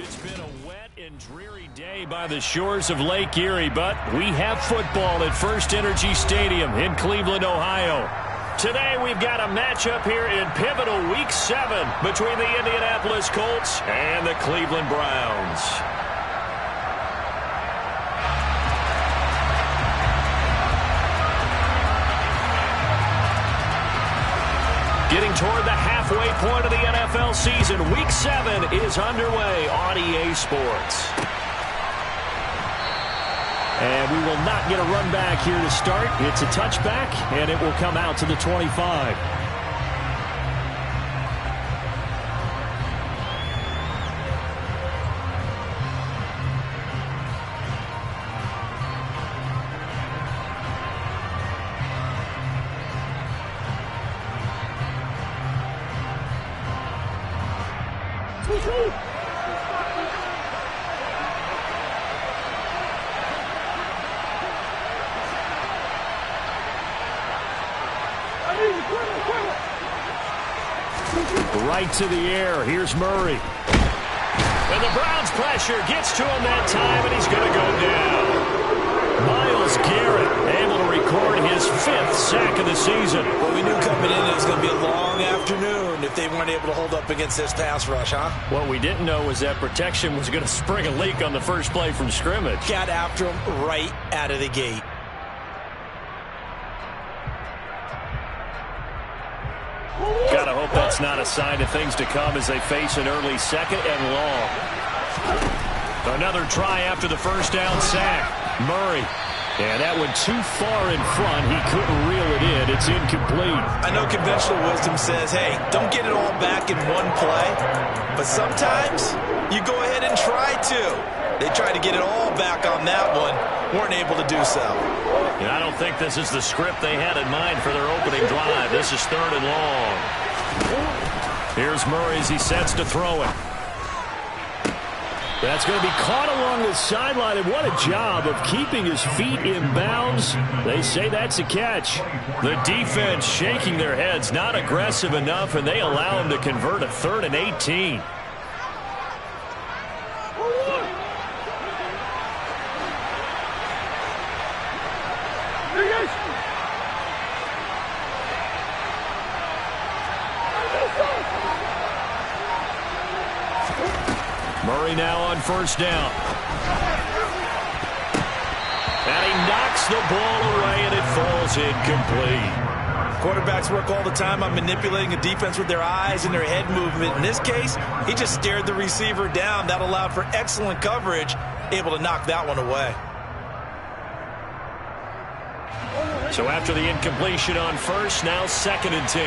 It's been a wet and dreary day by the shores of Lake Erie, but we have football at First Energy Stadium in Cleveland, Ohio. Today we've got a matchup here in pivotal Week 7 between the Indianapolis Colts and the Cleveland Browns. Getting toward the halfway point of the NFL season, Week 7 is underway on EA Sports. And we will not get a run back here to start. It's a touchback, and it will come out to the 25. Right to the air. Here's Murray. And the Browns pressure gets to him that time, and he's going to go down. Myles Garrett able to record his 5th sack of the season. Well, we knew coming in it was going to be a long afternoon if they weren't able to hold up against this pass rush, huh? What we didn't know was that protection was going to spring a leak on the first play from scrimmage. Got after him right out of the gate. Gotta hope that's not a sign of things to come as they face an early second and long. Another try after the first down sack. Murray. And that went too far in front. He couldn't reel it in. It's incomplete. I know conventional wisdom says, hey, don't get it all back in one play. But sometimes you go ahead and try to. They tried to get it all back on that one. Weren't able to do so. Yeah, I don't think this is the script they had in mind for their opening drive. This is 3rd and long. Here's Murray as he sets to throw it. That's going to be caught along the sideline, and what a job of keeping his feet in bounds. They say that's a catch. The defense shaking their heads, not aggressive enough, and they allow him to convert a 3rd and 18. Murray now on first down. And he knocks the ball away, and it falls incomplete. Quarterbacks work all the time on manipulating a defense with their eyes and their head movement. In this case, he just stared the receiver down. That allowed for excellent coverage, able to knock that one away. So after the incompletion on first, now 2nd and 10.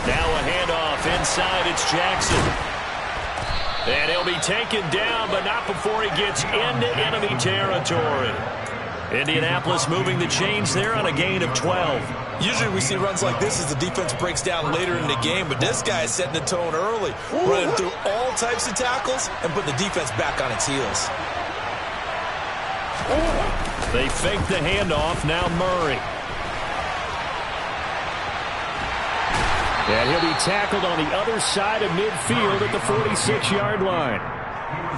Now a handoff inside. It's Jackson. And he'll be taken down, but not before he gets into enemy territory. Indianapolis moving the chains there on a gain of 12. Usually we see runs like this as the defense breaks down later in the game, but this guy is setting the tone early, running through all types of tackles and putting the defense back on its heels. They fake the handoff. Now Murray. And he'll be tackled on the other side of midfield at the 46-yard line.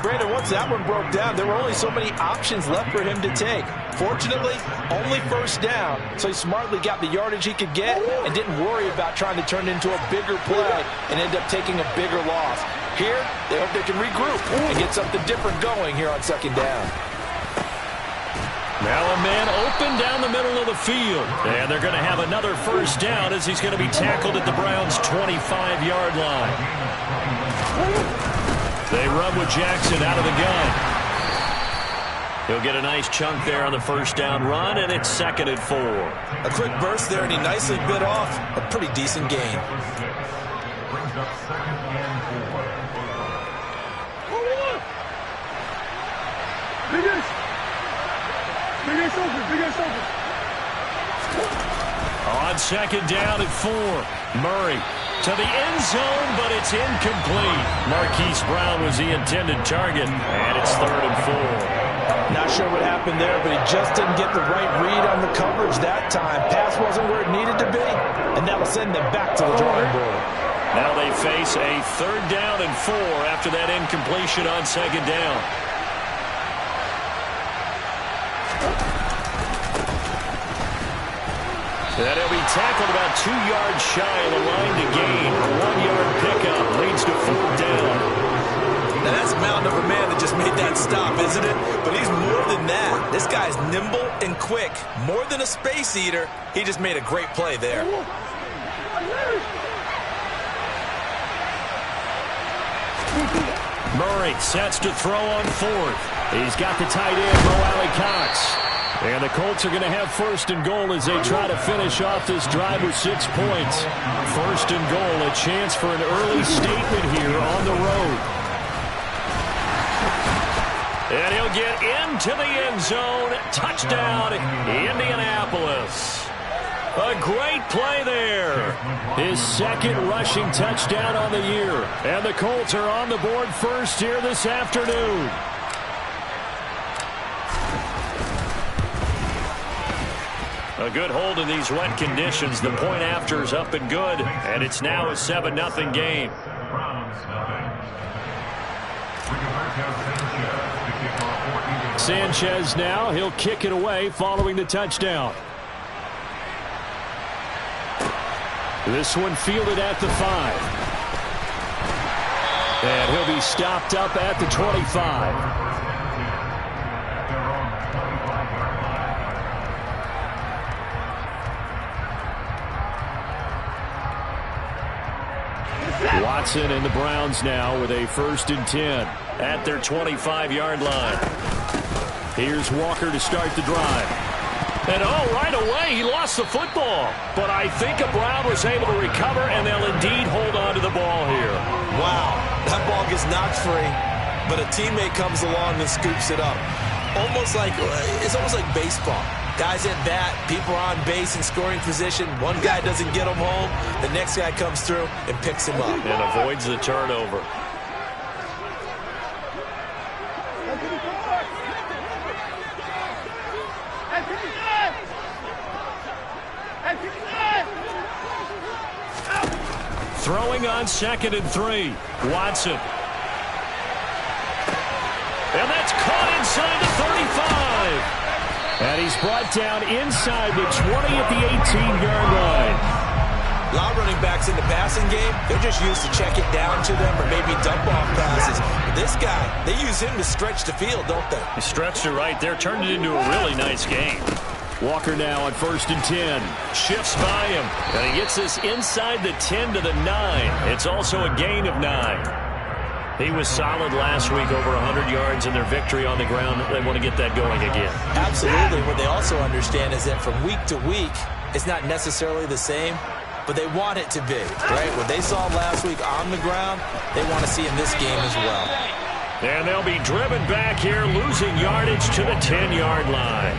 Brandon, once that one broke down, there were only so many options left for him to take. Fortunately, only first down, so he smartly got the yardage he could get and didn't worry about trying to turn it into a bigger play and end up taking a bigger loss. Here, they hope they can regroup and get something different going here on 2nd down. Now a man open down the middle of the field. And they're going to have another first down as he's going to be tackled at the Browns' 25-yard line. They run with Jackson out of the gun. He'll get a nice chunk there on the first down run, and it's 2nd and 4. A quick burst there, and he nicely bit off a pretty decent gain. On 2nd down at 4. Murray to the end zone, but it's incomplete. Marquise Brown was the intended target, and it's 3rd and 4. Not sure what happened there, but he just didn't get the right read on the coverage that time. Pass wasn't where it needed to be, and that'll send them back to the drawing board. Now they face a 3rd down and 4 after that incompletion on 2nd down. And he'll be tackled about 2 yards shy of the line to gain. A 1-yard pickup leads to 4th down. Now that's a mountain of a man that just made that stop, isn't it? But he's more than that. This guy's nimble and quick. More than a space eater. He just made a great play there. Murray sets to throw on 4th. He's got the tight end, Mo Alley-Cox. And the Colts are going to have 1st and goal as they try to finish off this drive with 6 points. 1st and goal, a chance for an early statement here on the road. And he'll get into the end zone. Touchdown, Indianapolis. A great play there. His 2nd rushing touchdown on the year. And the Colts are on the board first here this afternoon. A good hold in these wet conditions. The point after is up and good. And it's now a 7-0 game. Sanchez now. He'll kick it away following the touchdown. This one fielded at the 5. And he'll be stopped up at the 25. Watson and the Browns now with a 1st and 10 at their 25-yard line. Here's Walker to start the drive. And right away he lost the football. But I think Brown was able to recover, and they'll indeed hold on to the ball here. Wow, that ball gets knocked free, but a teammate comes along and scoops it up. It's almost like baseball. Guys at bat, people are on base in scoring position. One guy doesn't get him home. The next guy comes through and picks him up. And avoids the turnover. Throwing on 2nd and 3. Watson. And that's caught inside the 35. And he's brought down inside the 20 at the 18-yard line. A lot of running backs in the passing game, they're just used to check it down to them or maybe dump off passes. But this guy, they use him to stretch the field, don't they? He stretched it right there, turned it into a really nice game. Walker now on 1st and 10. Shifts by him. And he gets this inside the 10 to the 9. It's also a gain of 9. He was solid last week, over 100 yards in their victory on the ground. They want to get that going again. Absolutely. What they also understand is that from week to week, it's not necessarily the same, but they want it to be, right? What they saw last week on the ground, they want to see in this game as well. And they'll be driven back here, losing yardage to the 10-yard line.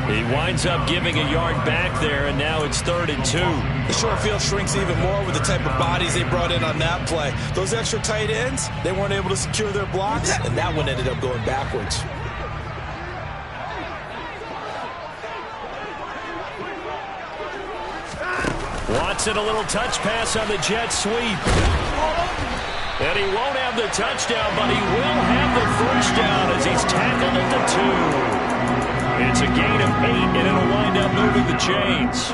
He winds up giving a yard back there, and now it's 3rd and 2. The short field shrinks even more with the type of bodies they brought in on that play. Those extra tight ends, they weren't able to secure their blocks, and that one ended up going backwards. Watson, a little touch pass on the jet sweep. And he won't have the touchdown, but he will have the 1st down as he's tackled at the 2. It's a gain of 8, and it'll wind up moving the chains.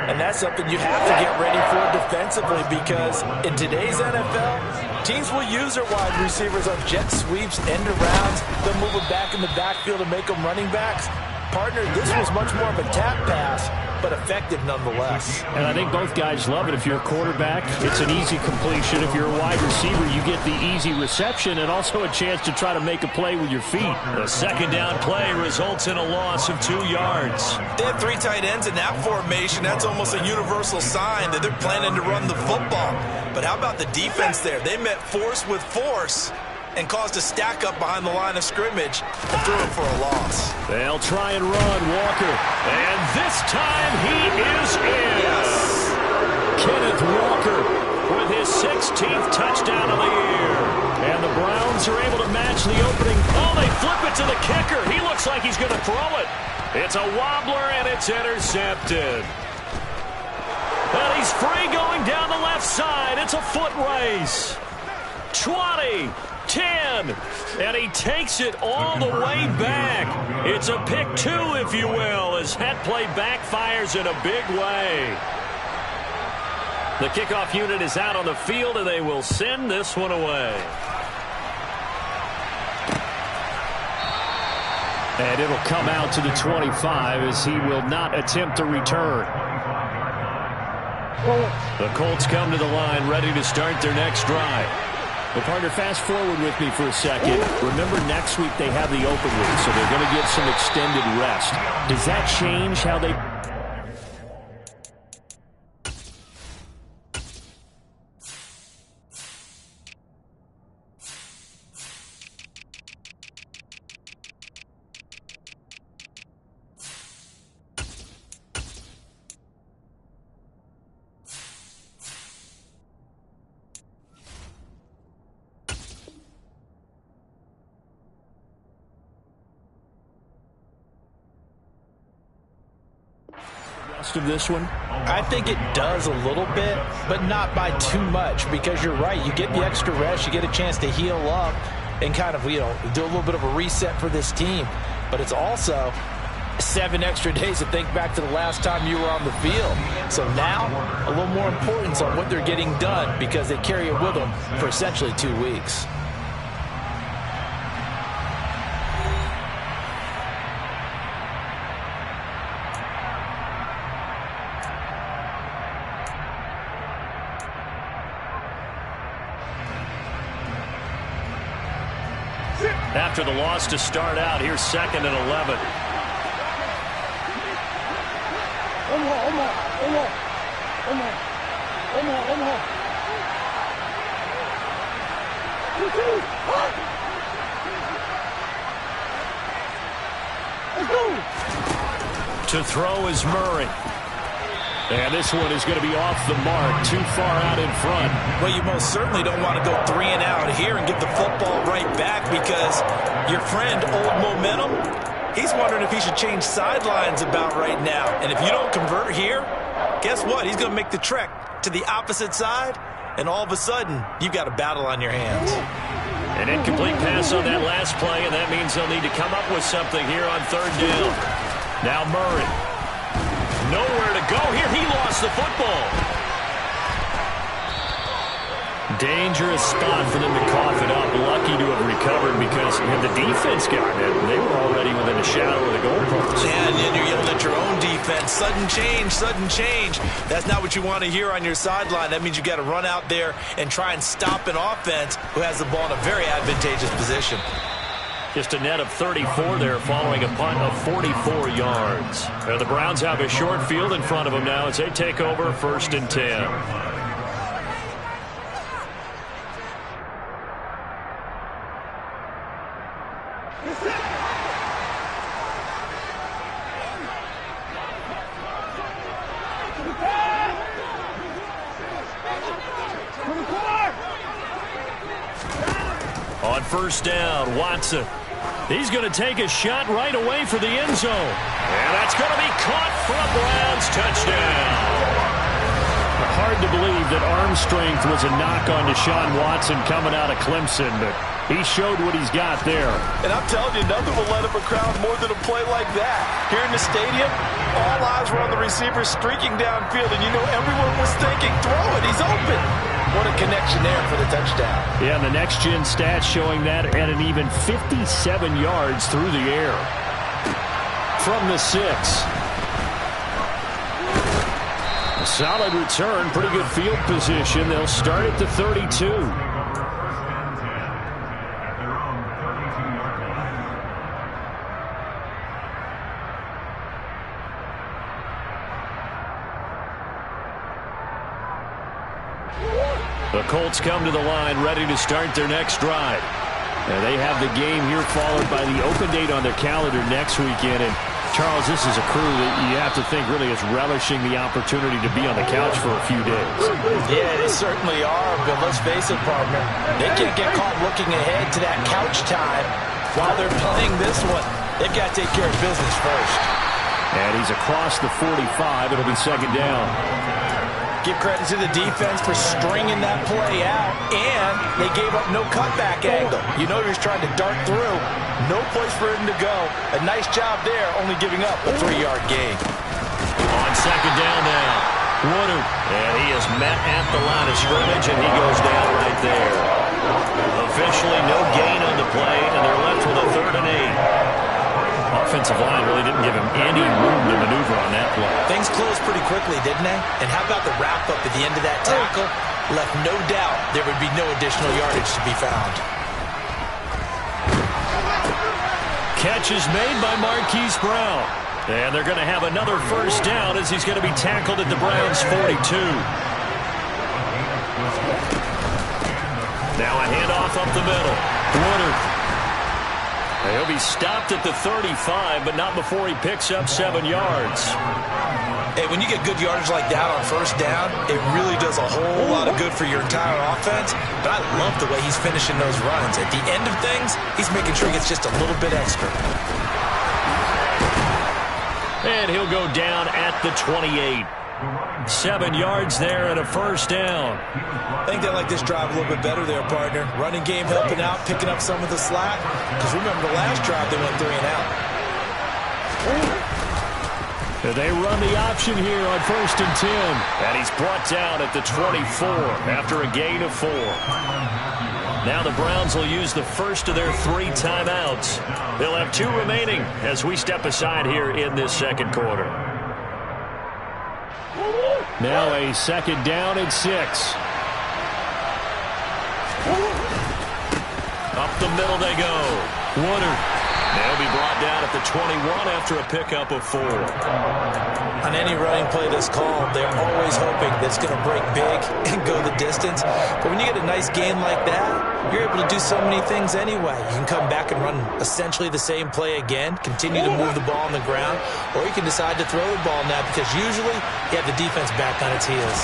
And that's something you have to get ready for defensively, because in today's NFL, teams will use their wide receivers on jet sweeps, end arounds. They'll move them back in the backfield and make them running backs. Partner, this was much more of a tap pass, but effective nonetheless. And I think both guys love it. If you're a quarterback, it's an easy completion. If you're a wide receiver, you get the easy reception and also a chance to try to make a play with your feet. The 2nd down play results in a loss of 2 yards. They have 3 tight ends in that formation. That's almost a universal sign that they're planning to run the football. But how about the defense there? They met force with force and caused a stack up behind the line of scrimmage and threw it for a loss. They'll try and run Walker. And this time he is in. Yes. Kenneth Walker with his 16th touchdown of the year. And the Browns are able to match the opening. Oh, they flip it to the kicker. He looks like he's going to throw it. It's a wobbler, and it's intercepted. And he's free going down the left left side. It's a foot race. 20, 10, and he takes it all the way back. It's a pick 2, if you will, as that play backfires in a big way. The kickoff unit is out on the field, and they will send this one away. And it'll come out to the 25 as he will not attempt to return. The Colts come to the line ready to start their next drive. Well, partner, fast forward with me for a second. Remember, next week they have the open week, so they're going to get some extended rest. Does that change how they... of this one? I think it does a little bit, but not by too much, because you're right. You get the extra rest, you get a chance to heal up and kind of, do a little bit of a reset for this team. But it's also 7 extra days to think back to the last time you were on the field. So now, a little more importance on what they're getting done, because they carry it with them for essentially 2 weeks. After the loss to start out, here's 2nd and 11. To throw is Murray. And this one is going to be off the mark, too far out in front. Well, you most certainly don't want to go 3 and out here and get the football right back, because your friend, Old Momentum, he's wondering if he should change sidelines about right now. And if you don't convert here, guess what? He's going to make the trek to the opposite side, and all of a sudden, you've got a battle on your hands. An incomplete pass on that last play, and that means they'll need to come up with something here on 3rd down. Now Murray. Nowhere to go here. He lost the football. Dangerous spot for them to cough it up. Lucky to have recovered, because had the defense gotten it, they were already within a shadow of the goalpost. Yeah, and then you're yelling at your own defense. Sudden change, sudden change. That's not what you want to hear on your sideline. That means you got to run out there and try and stop an offense who has the ball in a very advantageous position. Just a net of 34 there following a punt of 44 yards. And the Browns have a short field in front of them now as they take over 1st and 10. On 1st down, Watson. He's going to take a shot right away for the end zone. And that's going to be caught for a Browns touchdown. Hard to believe that arm strength was a knock on Deshaun Watson coming out of Clemson, but he showed what he's got there. And I'm telling you, nothing will let up a crowd more than a play like that. Here in the stadium, all eyes were on the receiver streaking downfield, and everyone was thinking, throw it, he's open. What a connection there for the touchdown. Yeah, and the next-gen stats showing that at an even 57 yards through the air. From the 6. A solid return, pretty good field position. They'll start at the 32. The Colts come to the line ready to start their next drive. And they have the game here followed by the open date on their calendar next weekend. And Charles, this is a crew that you have to think really is relishing the opportunity to be on the couch for a few days. Yeah, they certainly are, but let's face it, partner. They can't get caught looking ahead to that couch time while they're playing this one. They've got to take care of business first. And he's across the 45. It'll be 2nd down. Give credit to the defense for stringing that play out, and they gave up no cutback angle. You know he was trying to dart through. No place for him to go. A nice job there, only giving up a 3-yard gain. On second down now, Woodard. And he is met at the line of scrimmage, and he goes down right there. Officially no gain on the play, and they're left with a 3rd and 8. Offensive line really didn't give him any room to maneuver on that play. Things closed pretty quickly, didn't they? And how about the wrap-up at the end of that tackle? Left no doubt there would be no additional yardage to be found. Catch is made by Marquise Brown. And they're going to have another first down as he's going to be tackled at the Browns' 42. Now a handoff up the middle. Woodard. He'll be stopped at the 35, but not before he picks up 7 yards. Hey, when you get good yardage like that on first down, it really does a whole lot of good for your entire offense. But I love the way he's finishing those runs. At the end of things, he's making sure he gets just a little bit extra. And he'll go down at the 28. 7 yards there and a first down. I think they like this drive a little bit better there, partner. Running game helping out, picking up some of the slack. Because remember the last drive, they went 3 and out. They run the option here on 1st and 10. And he's brought down at the 24 after a gain of 4. Now the Browns will use the first of their 3 timeouts. They'll have 2 remaining as we step aside here in this second quarter. Now a second down and 6. Up the middle they go. Woodard. They'll be brought down at the 21 after a pickup of 4. On any running play that's called, they're always hoping that it's going to break big and go the distance. But when you get a nice gain like that, you're able to do so many things anyway. You can come back and run essentially the same play again, continue to move the ball on the ground, or you can decide to throw the ball now because usually you have the defense back on its heels.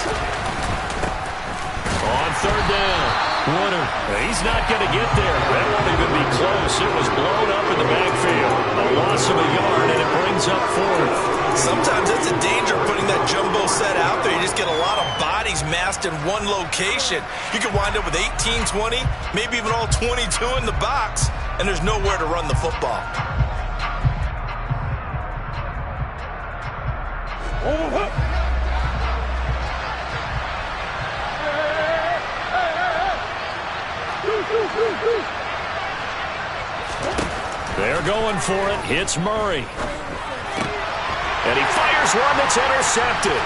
On 3rd down, Woodard. He's not going to get there. That won't even be close. It was blown up in the backfield. A loss of a yard, and it brings up 4th. Sometimes that's a danger putting that jumbo set out there. You just get a lot of bodies massed in one location. You could wind up with 18, 20, maybe even all 22 in the box, and there's nowhere to run the football. They're going for it. Hits Murray. And he fires one that's intercepted.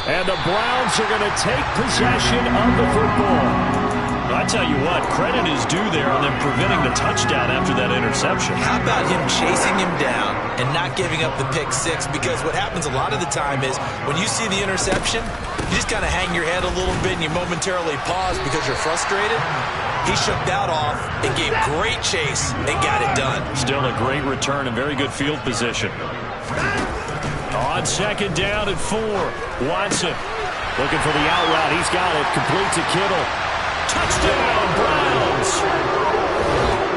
And the Browns are going to take possession of the football. I tell you what, credit is due there on them preventing the touchdown after that interception. How about him chasing him down and not giving up the pick 6? Because what happens a lot of the time is when you see the interception, you just kind of hang your head a little bit and you momentarily pause because you're frustrated. He shook that off and gave great chase and got it done. Still a great return and very good field position. On second down and 4, Watson looking for the out route. He's got it. Complete to Kittle. Touchdown, Browns!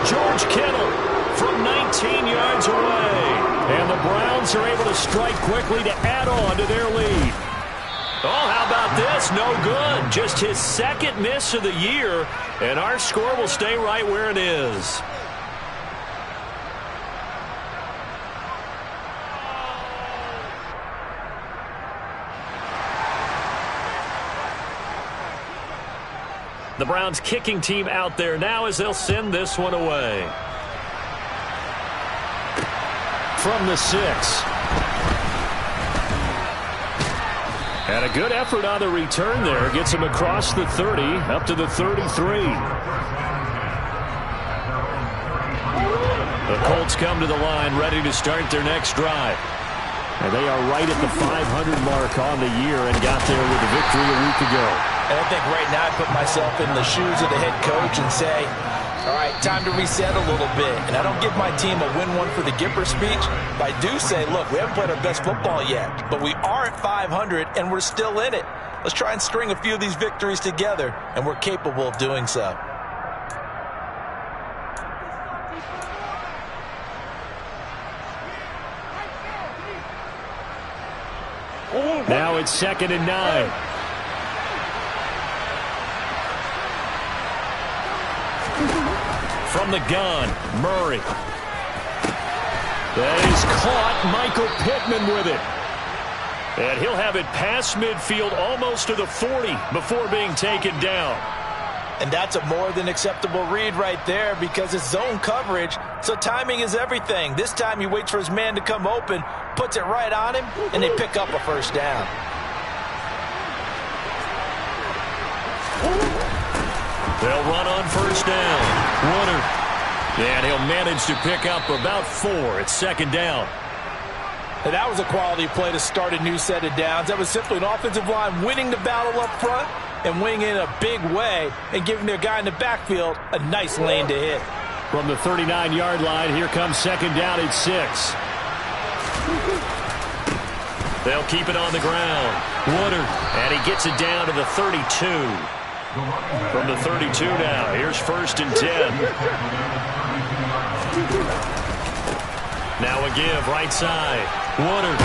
George Kittle from 19 yards away. And the Browns are able to strike quickly to add on to their lead. Oh, how about this? No good. Just his 2nd miss of the year, and our score will stay right where it is. The Browns kicking team out there now as they'll send this one away. From the 6. And a good effort on the return there. Gets him across the 30, up to the 33. The Colts come to the line, ready to start their next drive. And they are right at the 500 mark on the year and got there with a victory a week ago. And I think right now I put myself in the shoes of the head coach and say, all right, time to reset a little bit. And I don't give my team a win one for the Gipper speech, but I do say, look, we haven't played our best football yet, but we are at 500 and we're still in it. Let's try and string a few of these victories together, and we're capable of doing so. Now it's 2nd and 9. From the gun, Murray. That is caught. Michael Pittman with it. And he'll have it past midfield almost to the 40 before being taken down. And that's a more than acceptable read right there because it's zone coverage, so timing is everything. This time he waits for his man to come open, puts it right on him, and they pick up a first down. They'll run on first down. Woodard. And he'll manage to pick up about 4. It's 2nd down. And that was a quality play to start a new set of downs. That was simply an offensive line winning the battle up front and winning in a big way and giving their guy in the backfield a nice lane to hit. From the 39-yard line, here comes 2nd down at 6. They'll keep it on the ground. Woodard, and he gets it down to the 32. From the 32 now, here's 1st and 10. Now a give, right side. Woodard.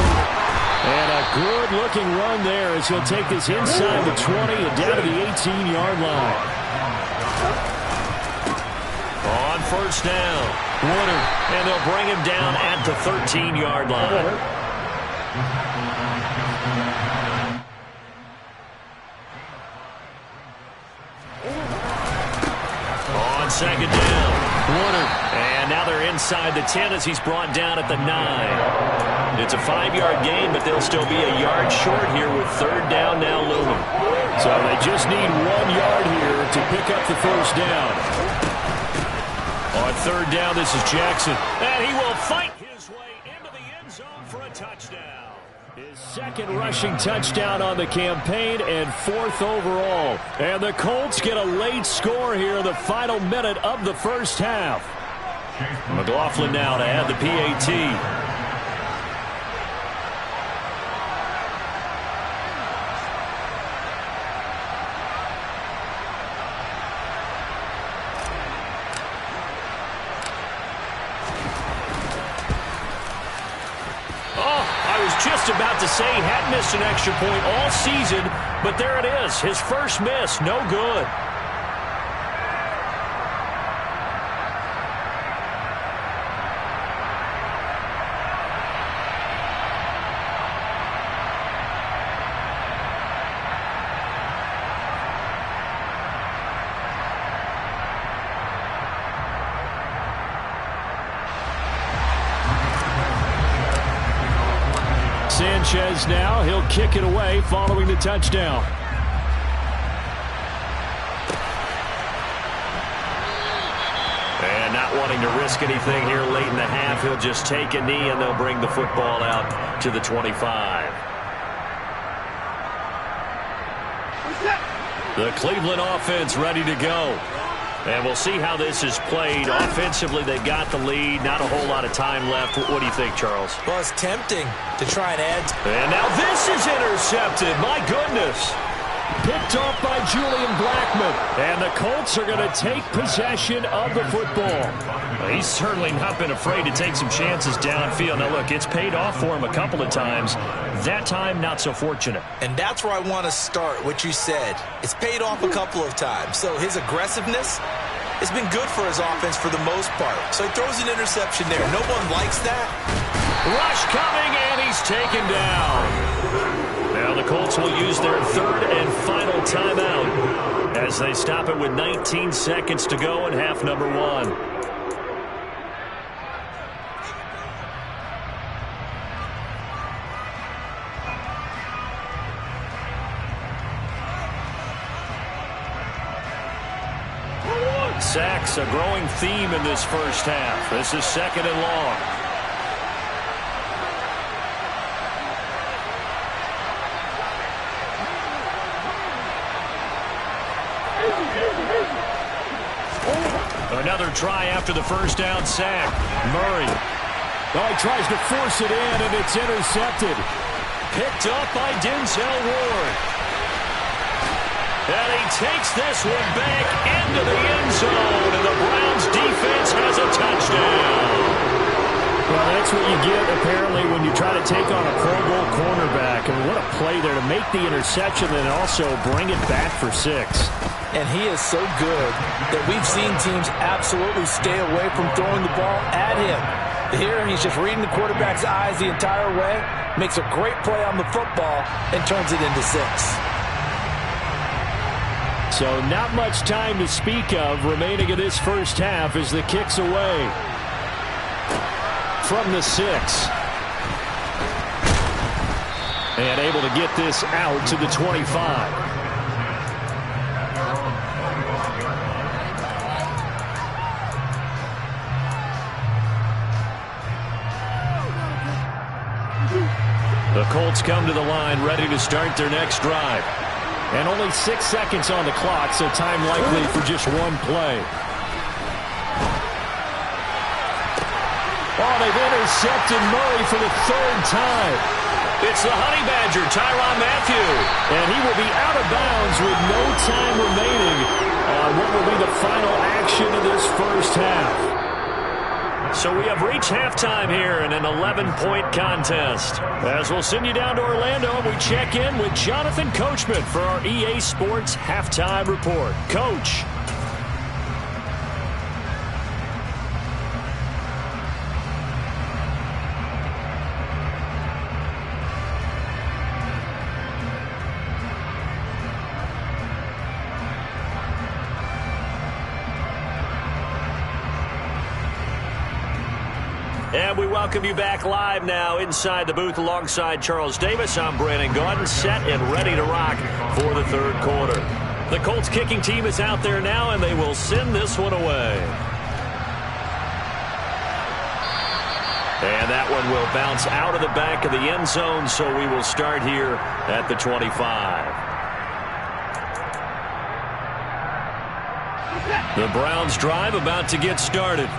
And a good-looking run there as he'll take this inside the 20 and down to the 18-yard line. On first down, Woodard. And they'll bring him down at the 13-yard line. On 2nd down, Woodard. And now they're inside the 10 as he's brought down at the 9. It's a 5-yard gain, but they'll still be a yard short here with 3rd down now looming. So they just need 1 yard here to pick up the first down. On 3rd down, this is Jackson. And he will fight his way into the end zone for a touchdown. His 2nd rushing touchdown on the campaign and 4th overall. And the Colts get a late score here in the final minute of the first half. McLaughlin now to add the PAT. Just about to say he hadn't missed an extra point all season, but there it is. His first miss, no good. Sanchez now, he'll kick it away following the touchdown. And not wanting to risk anything here late in the half, he'll just take a knee and they'll bring the football out to the 25. The Cleveland offense ready to go. And we'll see how this is played. Offensively, they got the lead. Not a whole lot of time left. What do you think, Charles? Well, it's tempting to try and add. And now this is intercepted. My goodness. Picked off by Julian Blackmon. And the Colts are going to take possession of the football. Well, he's certainly not been afraid to take some chances downfield. Now, look, it's paid off for him a couple of times. That time, not so fortunate. And that's where I want to start, what you said. It's paid off a couple of times. So his aggressiveness has been good for his offense for the most part. So he throws an interception there. No one likes that. Rush coming, and he's taken down. Now the Colts will use their 3rd and final timeout as they stop it with 19 seconds to go in half number 1. Sacks, a growing theme in this first half. This is 2nd and long. Another try after the first down sack. Murray. Oh, he tries to force it in, and it's intercepted. Picked up by Denzel Ward. And he takes this one back into the end zone, and the Browns defense has a touchdown. Well, that's what you get, apparently, when you try to take on a Pro Bowl cornerback. And what a play there to make the interception and also bring it back for 6. And he is so good that we've seen teams absolutely stay away from throwing the ball at him. Here, he's just reading the quarterback's eyes the entire way, makes a great play on the football, and turns it into 6. So not much time to speak of remaining in this first half as the kick's away from the 6. And able to get this out to the 25. The Colts come to the line ready to start their next drive. And only 6 seconds on the clock, so time likely for just one play. Oh, they've intercepted Murray for the 3rd time. It's the Honey Badger, Tyrann Mathieu. And he will be out of bounds with no time remaining on what will be the final action of this first half. So we have reached halftime here in an 11-point contest. As we'll send you down to Orlando, we check in with Jonathan Coachman for our EA Sports Halftime Report. Coach. And we welcome you back live now inside the booth alongside Charles Davis. I'm Brandon Gaudin, set and ready to rock for the 3rd quarter. The Colts kicking team is out there now, and they will send this one away. And that one will bounce out of the back of the end zone, so we will start here at the 25. The Browns drive about to get started.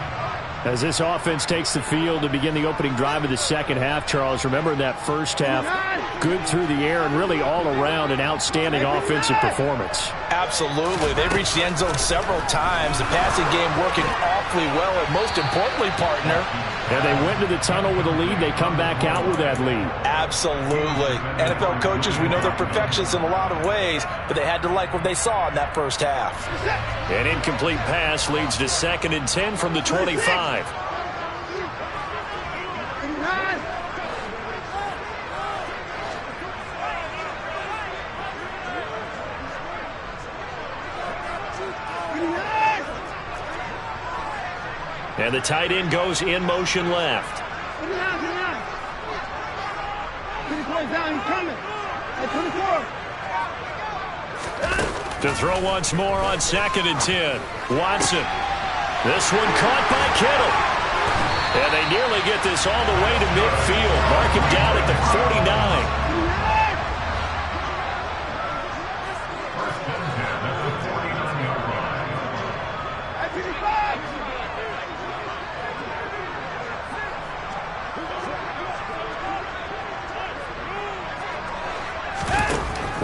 As this offense takes the field to begin the opening drive of the second half, Charles, remember that first half, good through the air and really all around an outstanding offensive performance. Absolutely. They reached the end zone several times. The passing game working awfully well, and most importantly, partner. And they went to the tunnel with a lead. They come back out with that lead. Absolutely. NFL coaches, we know they're perfectionists in a lot of ways, but they had to like what they saw in that first half. An incomplete pass leads to 2nd and 10 from the 25. And the tight end goes in motion left. To throw once more on 2nd and 10. Watson. This one caught by Kittle. And they nearly get this all the way to midfield. Mark him down at the 49.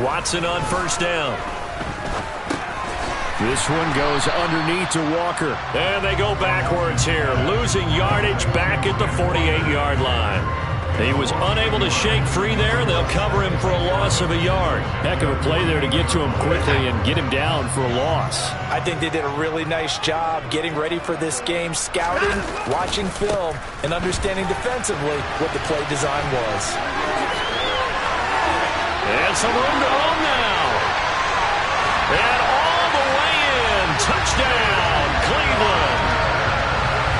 Watson on 1st down. This one goes underneath to Walker. And they go backwards here, losing yardage back at the 48-yard line. He was unable to shake free there. They'll cover him for a loss of a yard. Heck of a play there to get to him quickly and get him down for a loss. I think they did a really nice job getting ready for this game, scouting, watching film, and understanding defensively what the play design was. And some room to roam now. And all the way in. Touchdown, Cleveland.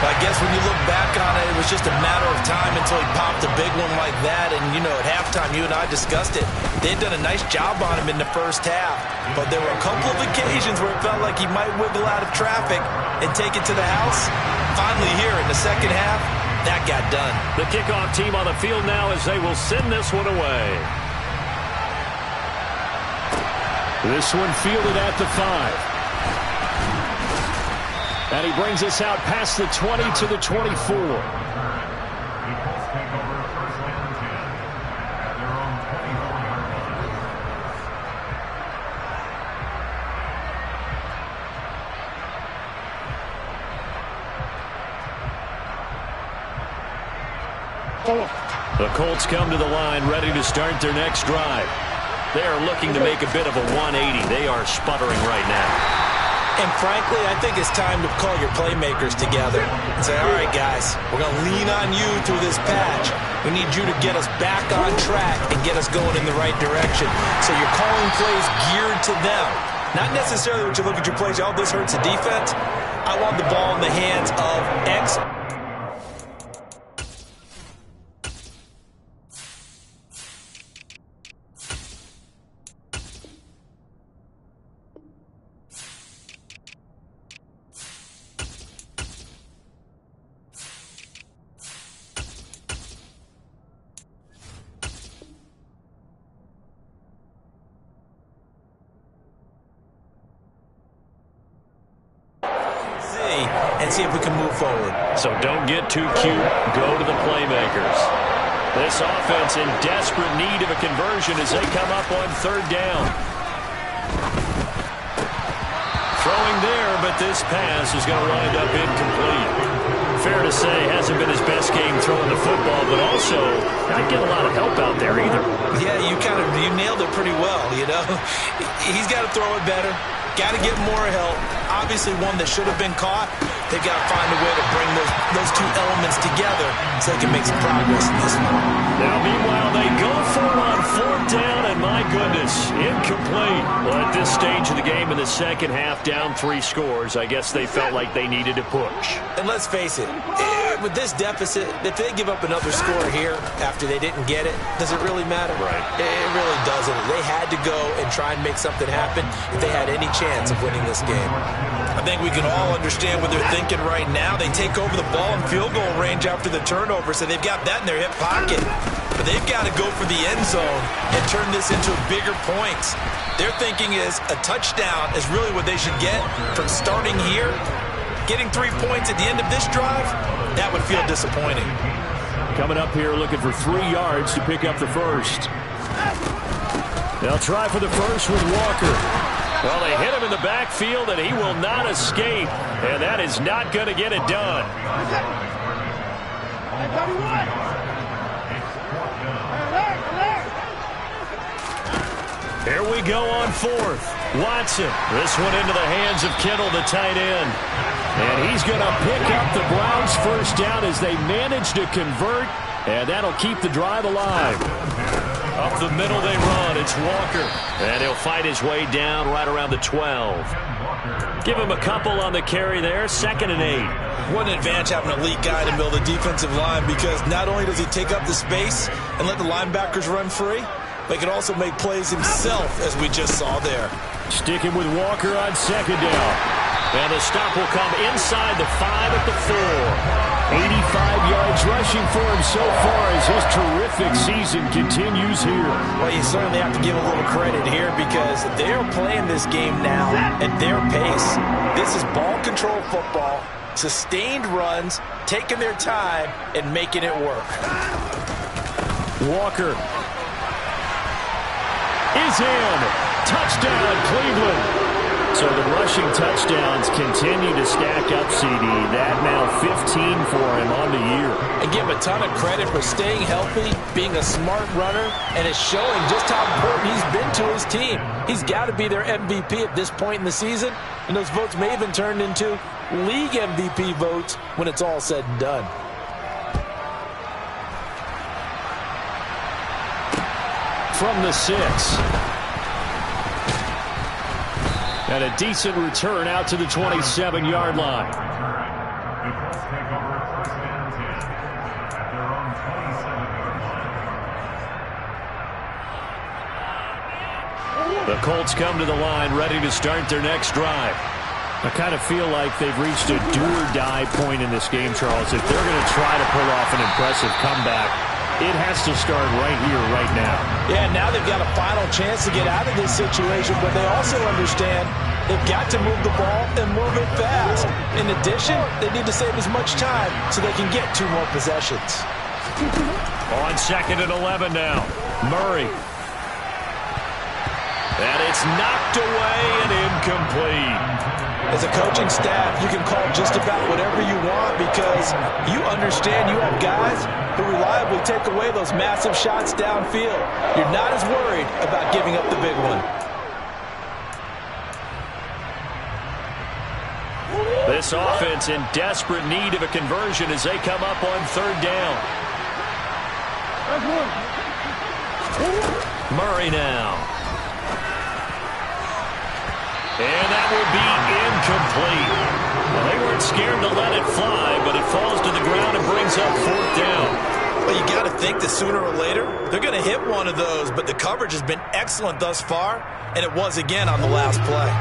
I guess when you look back on it, it was just a matter of time until he popped a big one like that. And, you know, at halftime, you and I discussed it. They'd done a nice job on him in the first half. But there were a couple of occasions where it felt like he might wiggle out of traffic and take it to the house. Finally here in the second half, that got done. The kickoff team on the field now as they will send this one away. This one fielded at the 5. And he brings us out past the 20 to the 24. The Colts come to the line ready to start their next drive. They are looking to make a bit of a 180. They are sputtering right now. And frankly, I think it's time to call your playmakers together and say, all right, guys, we're going to lean on you through this patch. We need you to get us back on track and get us going in the right direction. So you're calling plays geared to them. Not necessarily when you look at your plays, oh, this hurts the defense. I want the ball in the hands of X. And see if we can move forward. So don't get too cute. Go to the playmakers. This offense in desperate need of a conversion as they come up on third down. Throwing there, but this pass is going to wind up incomplete. Fair to say, hasn't been his best game throwing the football, but also not getting a lot of help out there either. Yeah, you nailed it pretty well, you know. He's got to throw it better. Got to get more help. Obviously one that should have been caught. They've got to find a way to bring those two elements together so they can make some progress in this one. Now, meanwhile, they go for it on fourth down, and my goodness, incomplete. Well, at this stage of the game in the second half, down 3 scores, I guess they felt like they needed to push. And let's face it, with this deficit, if they give up another score here after they didn't get it, does it really matter? Right. It really doesn't. They had to go and try and make something happen if they had any chance of winning this game. I think we can all understand what they're thinking right now. They take over the ball in field goal range after the turnover, so they've got that in their hip pocket. But they've got to go for the end zone and turn this into bigger points. Their thinking is a touchdown is really what they should get from starting here. Getting 3 points at the end of this drive, that would feel disappointing. Coming up here looking for 3 yards to pick up the first. They'll try for the first with Walker. Well, they hit him in the backfield, and he will not escape. And that is not going to get it done. Here we go on fourth. Watson. This one into the hands of Kittle, the tight end. And he's going to pick up the Browns' first down as they manage to convert. And that'll keep the drive alive. Up the middle they run. It's Walker. And he'll fight his way down right around the 12. Give him a couple on the carry there. 2nd and 8. What an advantage having an elite guy to build a defensive line, because not only does he take up the space and let the linebackers run free, but he can also make plays himself, as we just saw there. Sticking with Walker on 2nd down. And the stop will come inside the 5 at the 4. 85 yards rushing for him so far as his terrific season continues here. Well, you certainly have to give a little credit here, because they're playing this game now at their pace. This is ball control football, sustained runs, taking their time, and making it work. Walker is in. Touchdown, Cleveland. So the rushing touchdowns continue to stack up, CD. That now 15 for him on the year. And give him a ton of credit for staying healthy, being a smart runner, and it's showing just how important he's been to his team. He's got to be their MVP at this point in the season, and those votes may even turn into league MVP votes when it's all said and done. From the 6. And a decent return out to the 27-yard line. The Colts come to the line ready to start their next drive. I kind of feel like they've reached a do-or-die point in this game, Charles. If they're going to try to pull off an impressive comeback, it has to start right here, right now. Yeah, now they've got a final chance to get out of this situation, but they also understand they've got to move the ball and move it fast. In addition, they need to save as much time so they can get 2 more possessions. On 2nd and 11 now. Murray. And it's knocked away and incomplete. As a coaching staff, you can call just about whatever you want because you understand you have guys who reliably take away those massive shots downfield. You're not as worried about giving up the big one. This offense in desperate need of a conversion as they come up on third down. Murray now. And that will be incomplete. Well, they weren't scared to let it fly, but it falls to the ground and brings up fourth down. Well, you got to think that sooner or later they're going to hit one of those, but the coverage has been excellent thus far, and it was again on the last play.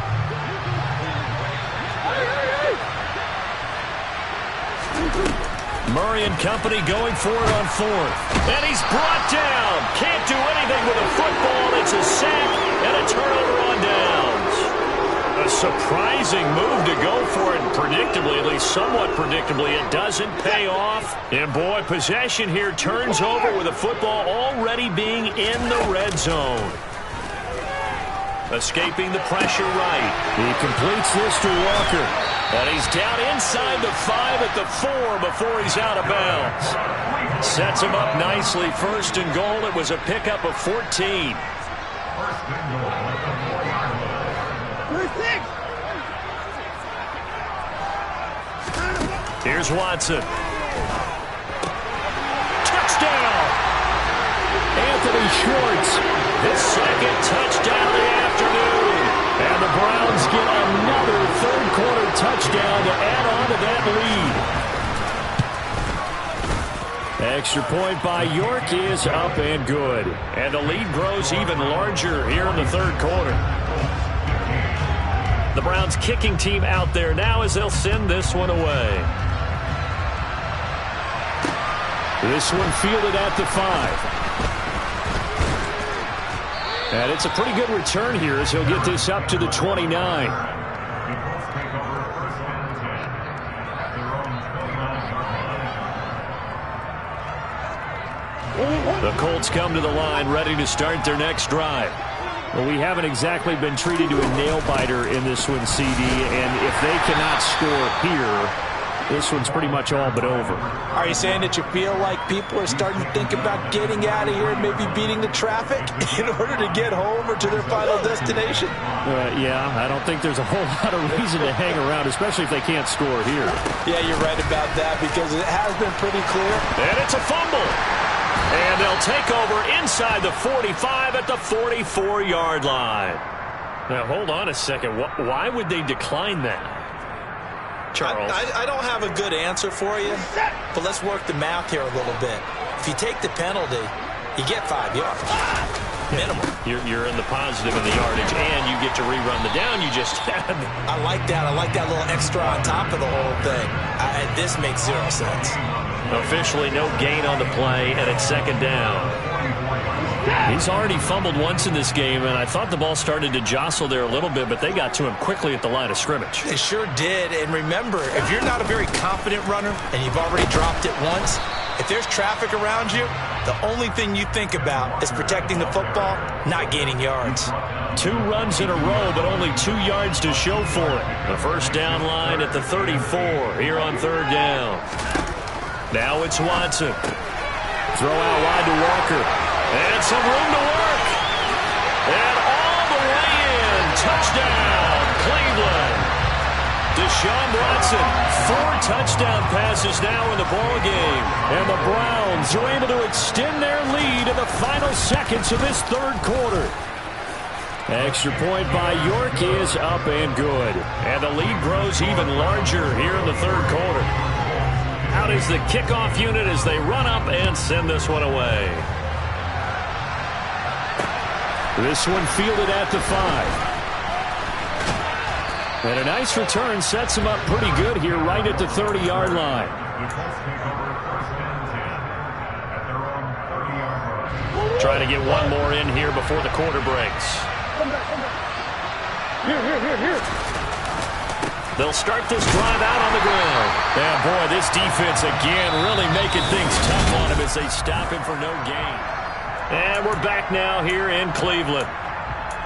Murray and company going for it on fourth. And he's brought down. Can't do anything with a football. It's a sack and a turnover on downs. A surprising move to go for it. Predictably, at least somewhat predictably, it doesn't pay off. And boy, possession here turns over with the football already being in the red zone. Escaping the pressure right. He completes this to Walker. And he's down inside the 5 at the 4 before he's out of bounds. Sets him up nicely. First and goal. It was a pickup of 14. Here's Watson. Touchdown! Anthony Schwartz. His second touchdown of the afternoon. And the Browns get another third-quarter touchdown to add on to that lead. Extra point by York is up and good. And the lead grows even larger here in the third quarter. The Browns kicking team out there now as they'll send this one away. This one fielded at the 5. And it's a pretty good return here as he'll get this up to the 29. The Colts come to the line ready to start their next drive. Well, we haven't exactly been treated to a nail-biter in this one, CD, and if they cannot score here, this one's pretty much all but over. Are you saying that you feel like people are starting to think about getting out of here and maybe beating the traffic in order to get home or to their final destination? Yeah, I don't think there's a whole lot of reason to hang around, especially if they can't score here. Yeah, you're right about that because it has been pretty clear. And it's a fumble. And they'll take over inside the 45 at the 44-yard line. Now, hold on a second. Why would they decline that? Charles. I don't have a good answer for you, but let's work the math here a little bit. If you take the penalty, you get 5 yards. Minimum. You're in the positive in the yardage, and you get to rerun the down you just had. I like that. I like that little extra on top of the whole thing. This makes 0 sense. Officially no gain on the play, and it's second down. He's already fumbled once in this game, and I thought the ball started to jostle there a little bit, but they got to him quickly at the line of scrimmage. They sure did, and remember, if you're not a very confident runner and you've already dropped it once, if there's traffic around you, the only thing you think about is protecting the football, not gaining yards. 2 runs in a row, but only 2 yards to show for it. The first down line at the 34 here on third down. Now it's Watson. Throw out wide to Walker. And some room to work. And all the way in. Touchdown, Cleveland. Deshaun Watson, 4 touchdown passes now in the ballgame. And the Browns are able to extend their lead in the final seconds of this third quarter. Extra point by York is up and good. And the lead grows even larger here in the third quarter. Out is the kickoff unit as they run up and send this one away. This one fielded at the 5. And a nice return sets him up pretty good here right at the 30-yard line. Trying to get one more in here before the quarter breaks. Here. They'll start this drive out on the ground. And boy, this defense again really making things tough on him as they stop him for no gain. And we're back now here in Cleveland.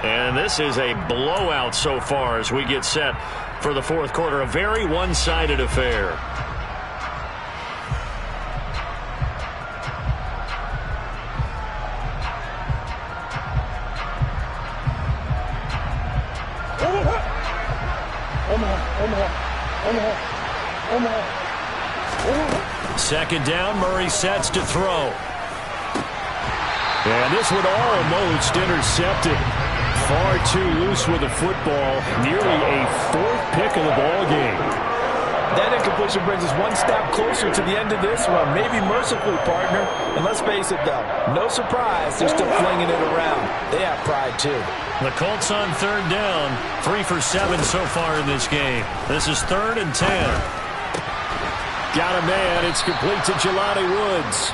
And this is a blowout so far as we get set for the fourth quarter. A very one-sided affair. Second down, Murray sets to throw. And this one almost intercepted. Far too loose with the football. Nearly a fourth pick of the ball game. That incompletion brings us one step closer to the end of this one. Maybe mercifully, partner. And let's face it, though, no surprise, they're still flinging it around. They have pride, too. The Colts on third down. 3 for 7 so far in this game. This is 3rd and 10. Got a man. It's complete to Jelani Woods.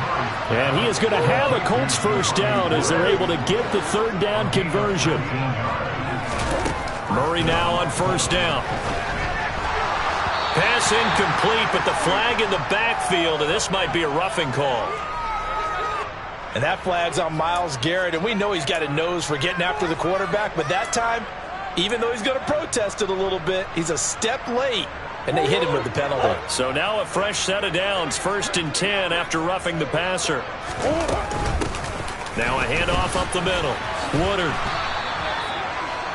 And he is going to have a Colts first down as they're able to get the third down conversion. Murray now on first down. Pass incomplete, but the flag in the backfield, and this might be a roughing call. And that flag's on Myles Garrett, and we know he's got a nose for getting after the quarterback, but that time, even though he's going to protest it a little bit, he's a step late. And they hit him with the penalty. So now a fresh set of downs. 1st and 10 after roughing the passer. Now a handoff up the middle. Woodard.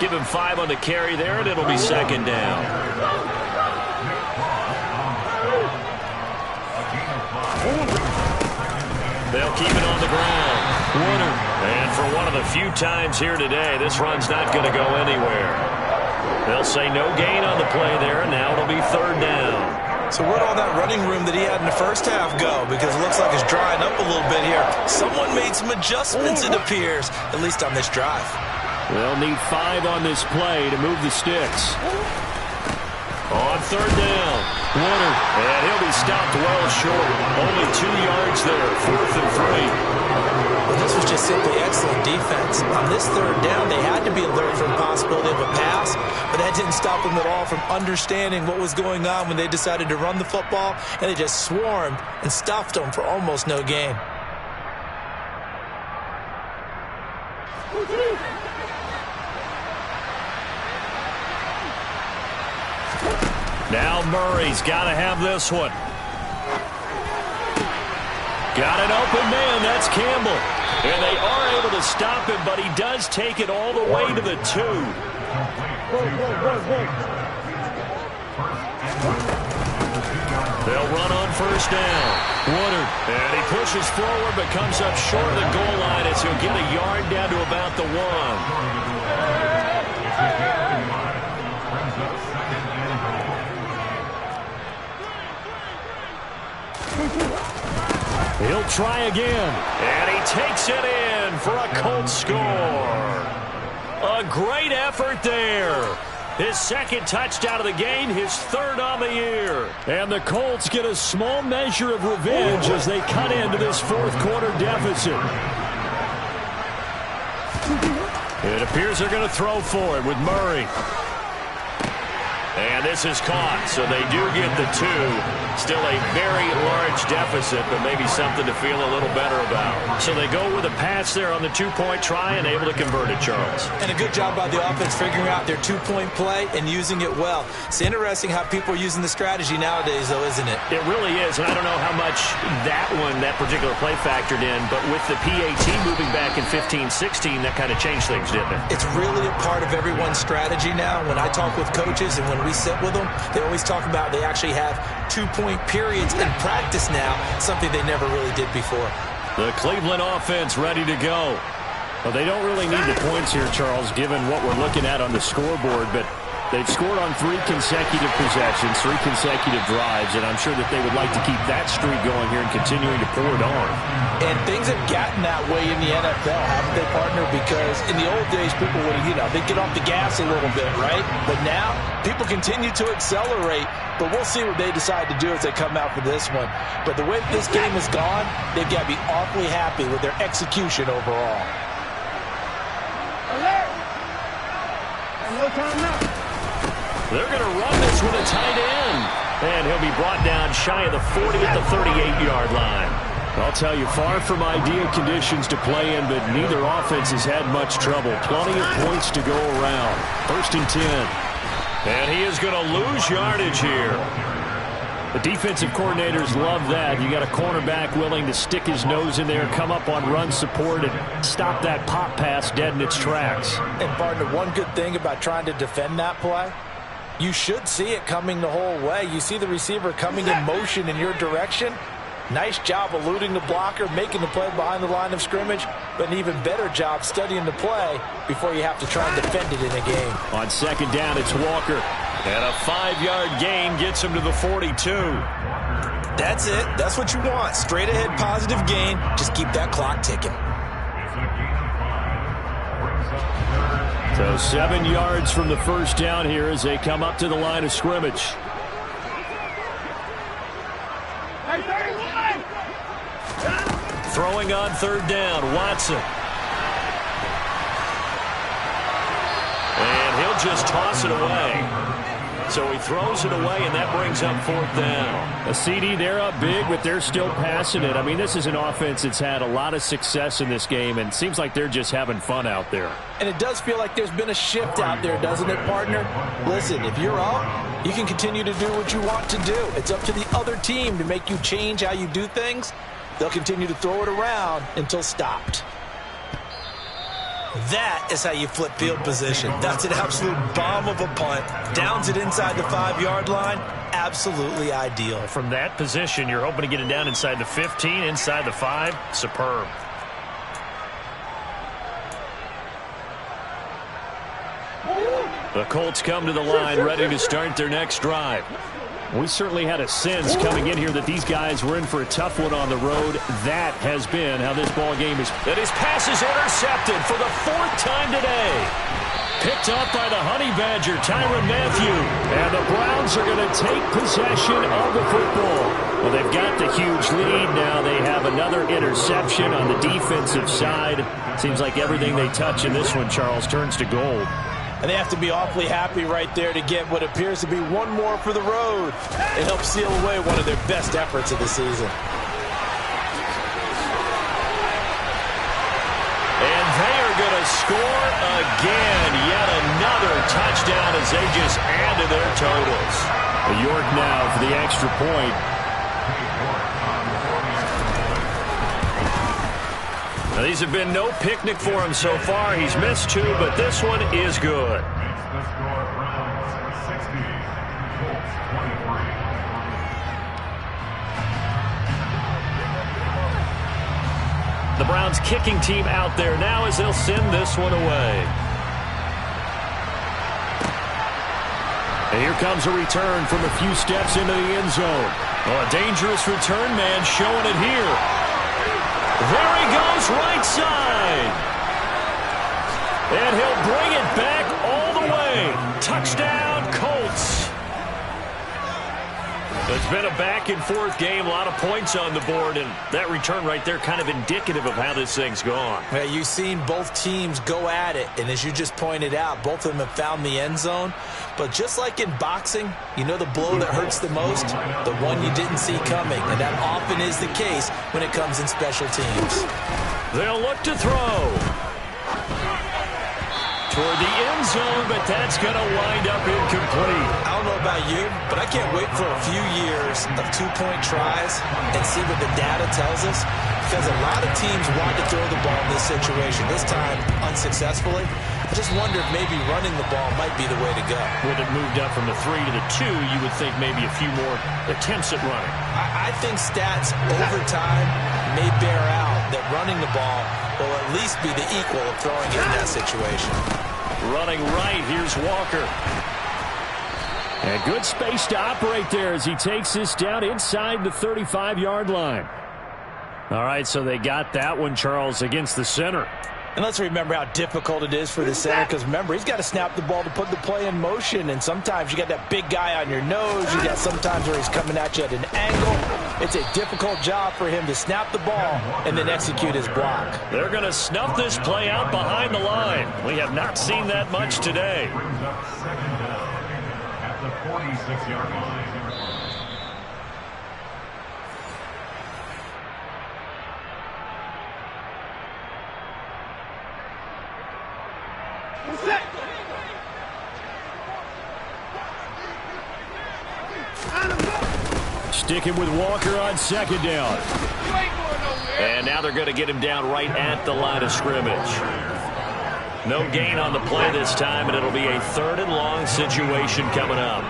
Give him 5 on the carry there, and it'll be 2nd down. They'll keep it on the ground. Woodard. And for one of the few times here today, this run's not going to go anywhere. They'll say no gain on the play there, and now it'll be 3rd down. So where'd all that running room that he had in the first half go? Because it looks like it's drying up a little bit here. Someone made some adjustments, it appears, at least on this drive. They'll need 5 on this play to move the sticks. On 3rd down, Woodard, and he'll be stopped well short. Only 2 yards there, 4th and 3. Well, this was just simply excellent defense. On this 3rd down, they had to be alert for the possibility of a pass, but that didn't stop them at all from understanding what was going on when they decided to run the football, and they just swarmed and stuffed them for almost no gain. Now Murray's got to have this one. Got an open man. That's Campbell. And they are able to stop him, but he does take it all the way to the 2. They'll run on first down. Woodard. And he pushes forward but comes up short of the goal line as he'll get a yard down to about the 1. He'll try again. And he takes it in for a Colts score. A great effort there. His 2nd touchdown of the game, his 3rd on the year. And the Colts get a small measure of revenge as they cut into this 4th quarter deficit. It appears they're going to throw for it with Murray. And this is caught, so they do get the 2. Still a very large deficit, but maybe something to feel a little better about. So they go with a pass there on the 2-point try and able to convert it, Charles. And a good job by the offense figuring out their 2-point play and using it well. It's interesting how people are using the strategy nowadays, though, isn't it? It really is, and I don't know how much that particular play factored in, but with the PAT moving back in 15-16, that kind of changed things, didn't it? It's really a part of everyone's strategy now. When I talk with coaches and when we sit with them, they always talk about they actually have 2-point periods in practice now, something they never really did before. The Cleveland offense ready to go. Well, they don't really need the points here, Charles, given what we're looking at on the scoreboard, but they've scored on 3 consecutive possessions, 3 consecutive drives, and I'm sure that they would like to keep that streak going here and continuing to pour it on. And things have gotten that way in the NFL, haven't they, partner? Because in the old days, people would, they'd get off the gas a little bit, right? But now, people continue to accelerate, but we'll see what they decide to do as they come out for this one. But the way that this game has gone, they've got to be awfully happy with their execution overall. They're going to run this with a tight end. And he'll be brought down shy of the 40 at the 38-yard line. I'll tell you, far from ideal conditions to play in, but neither offense has had much trouble. Plenty of points to go around. 1st and 10. And he is going to lose yardage here. The defensive coordinators love that. You got a cornerback willing to stick his nose in there, come up on run support, and stop that pop pass dead in its tracks. And, partner, one good thing about trying to defend that play, you should see it coming the whole way. You see the receiver coming in motion in your direction. Nice job eluding the blocker, making the play behind the line of scrimmage, but an even better job studying the play before you have to try and defend it in a game. On 2nd down, it's Walker. And a 5-yard gain gets him to the 42. That's it. That's what you want. Straight ahead positive gain. Just keep that clock ticking. So 7 yards from the 1st down here as they come up to the line of scrimmage. Throwing on 3rd down, Watson. And he'll just toss it away. So he throws it away, and that brings up 4th down. A CD, they're up big, but they're still passing it. I mean, this is an offense that's had a lot of success in this game, and it seems like they're just having fun out there. And it does feel like there's been a shift out there, doesn't it, partner? Listen, if you're up, you can continue to do what you want to do. It's up to the other team to make you change how you do things. They'll continue to throw it around until stopped. That is how you flip field position. That's an absolute bomb of a punt. Downs it inside the 5-yard line. Absolutely ideal. From that position, you're hoping to get it down inside the 15, inside the 5. Superb. The Colts come to the line, ready to start their next drive. We certainly had a sense coming in here that these guys were in for a tough one on the road. That has been how this ball game is. And his pass is intercepted for the 4th time today. Picked up by the Honey Badger, Tyrann Mathieu. And the Browns are going to take possession of the football. Well, they've got the huge lead. Now they have another interception on the defensive side. Seems like everything they touch in this one, Charles, turns to gold. And they have to be awfully happy right there to get what appears to be one more for the road. It helps seal away one of their best efforts of the season. And they are going to score again. Yet another touchdown as they just add to their totals. York now for the extra point. Now, these have been no picnic for him so far. He's missed 2, but this one is good. The Browns kicking team out there now as they'll send this one away. And here comes a return from a few steps into the end zone. Oh, a dangerous return man showing it here. There he goes, right side. And he'll bring it back all the way. Touchdown, Colts. It's been a back-and-forth game, a lot of points on the board, and that return right there kind of indicative of how this thing's gone. Yeah, you've seen both teams go at it, and as you just pointed out, both of them have found the end zone. But just like in boxing, you know the blow that hurts the most? The one you didn't see coming, and that often is the case when it comes in special teams. They'll look to throw toward the end zone, but that's going to wind up incomplete. I don't know about you, but I can't wait for a few years of two-point tries and see what the data tells us, because a lot of teams want to throw the ball in this situation, this time unsuccessfully. I just wonder if maybe running the ball might be the way to go. With it moved up from the 3 to the 2, you would think maybe a few more attempts at running. I think stats over time may bear out that running the ball will at least be the equal of throwing it in that situation. Running right, here's Walker. And good space to operate there as he takes this down inside the 35-yard line. All right, so they got that one, Charles, against the center. And let's remember how difficult it is for the center, because remember, he's got to snap the ball to put the play in motion, and sometimes you got that big guy on your nose. You got sometimes where he's coming at you at an angle. It's a difficult job for him to snap the ball and then execute his block. They're going to snuff this play out behind the line. We have not seen that much today. At the 46-yard line. Sticking with Walker on second down. And now they're going to get him down right at the line of scrimmage. No gain on the play this time, and it'll be a 3rd and long situation coming up.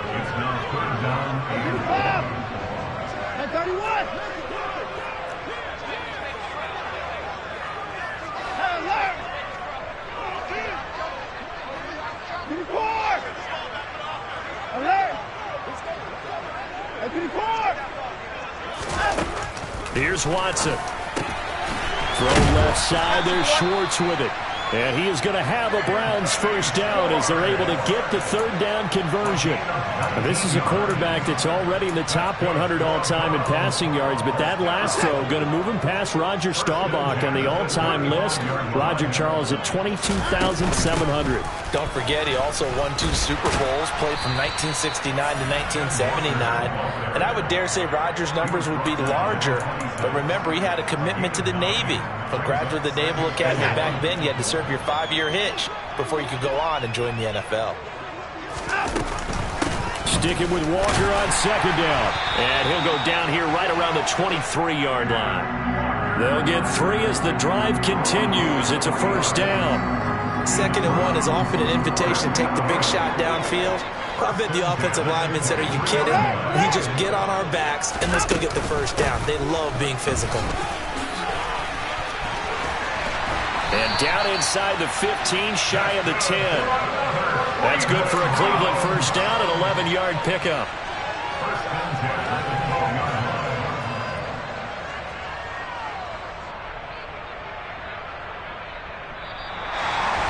Here's Watson. Throw left side. There's Schwartz with it. And he is going to have a Browns first down as they're able to get the 3rd down conversion. Now, this is a quarterback that's already in the top 100 all-time in passing yards, but that last throw going to move him past Roger Staubach on the all-time list. Roger Charles at 22,700. Don't forget, he also won 2 Super Bowls, played from 1969 to 1979. And I would dare say Roger's numbers would be larger. But remember, he had a commitment to the Navy. A graduate of the Naval Academy back then, you had to serve your 5-year hitch before you could go on and join the NFL. Sticking with Walker on second down. And he'll go down here right around the 23-yard line. They'll get 3 as the drive continues. It's a first down. 2nd and 1 is often an invitation to take the big shot downfield. I bet the offensive lineman said, "Are you kidding? We just get on our backs and let's go get the first down." They love being physical. And down inside the 15, shy of the 10. That's good for a Cleveland first down, an 11-yard pickup.